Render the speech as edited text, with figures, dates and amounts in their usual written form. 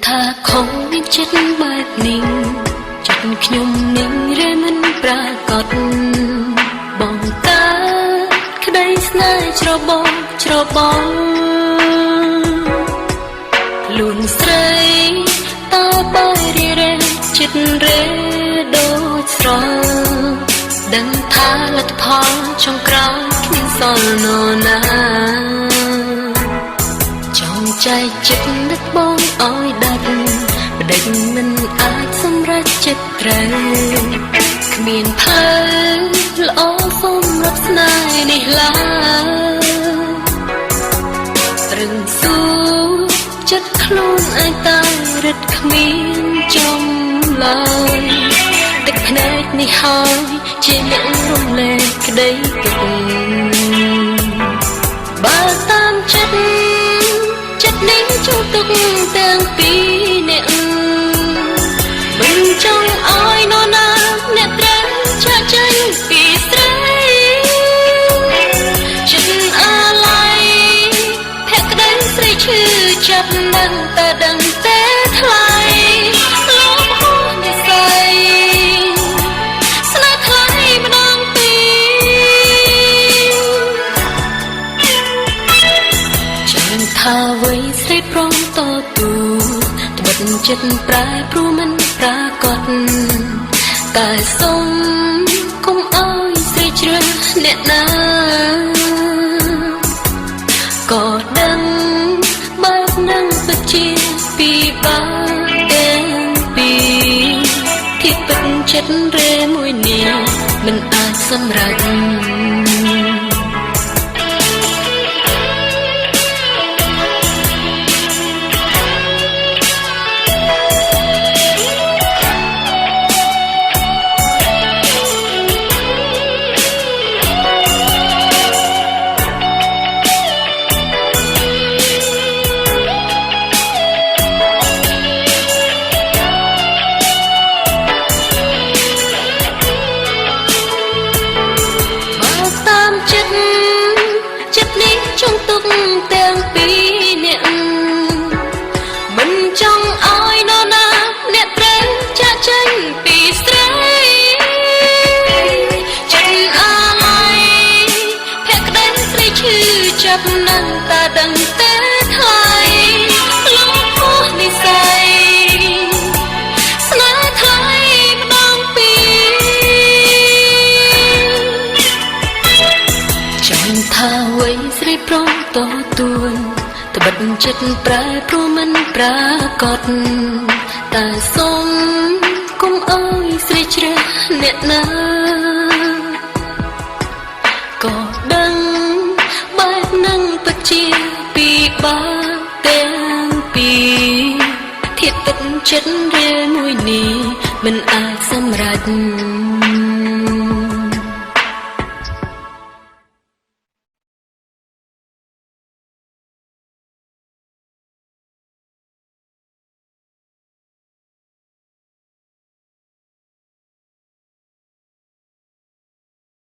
ថាខំមានចិត្តបែបនេះចិត្តខ្ញុំនឹងរែមិនប្រាកដបងតាក្តីស្នេហ៍ច្របល់ខ្លួនស្រីតើបើរីរែចិត្តរែដូចស្រដឹងថាលទ្ធផលចុងក្រោយគ្មានសល់នរណាចង់ចែកចិត្តនឹកបងឲ្យដាច់បដិញមិនអាចសម្រេចចិត្តត្រូវគ្មានផើល្អសម្រាប់ស្នេហ៍នេះឡើយរឹងស៊ូចិត្តខ្លួនឯងតែរឹតគ្មានចំឡើយទឹកភ្នែកនេះហើយជាអ្នករំលែកក្តីទុក្ខបើតាមចិត្តនេះចូលទុកទាំងពីរអ្នកមិនចង់ឲ្យនរណាអ្នកត្រូវចាក់ចេញពីស្រីចិត្តអាឡ័យភក្តីស្រីឈឺចាប់នឹងតែដឹងតែថ្លៃលោកហោះនិស័យស្នេហ៍ថ្លៃម្ដងពីចាំថាអ្វីស្រីព្រមតទូត្បិតចិត្តប្រែព្រោះមិនប្រាកដតែសុំកុំឲ្យស្រីជ្រើសអ្នកណាក៏ដឹងបែបនឹងពិតជាពីបាទាំងពីរที่ពិតចិត្តរេមួយនេះមិនអាចសម្រេចចិត្តនេះចង់ទុកទាំងពីរអ្នកមិនចង់ឲ្យនរណាអ្នកត្រូវចាក់ចេញពីស្រីចិត្តអាឡ័យភក្តីស្រីឈឺចាប់នឹងតែដឹងតែថ្លៃលោកហោះនិស័យស្នេហ៍ថ្លៃម្ដងពីចាំថាអ្វីស្រីព្រមតទួនត្បិតចិត្តប្រែព្រោះមិនប្រាកដតែសុំកុំឲ្យស្រីជ្រើសអ្នកណាក៏ដឹងបែបនឹងពិតជាពីបាទាំងពីរធៀបទឹកចិត្តរេមួយនេះមិនអាចសម្រេច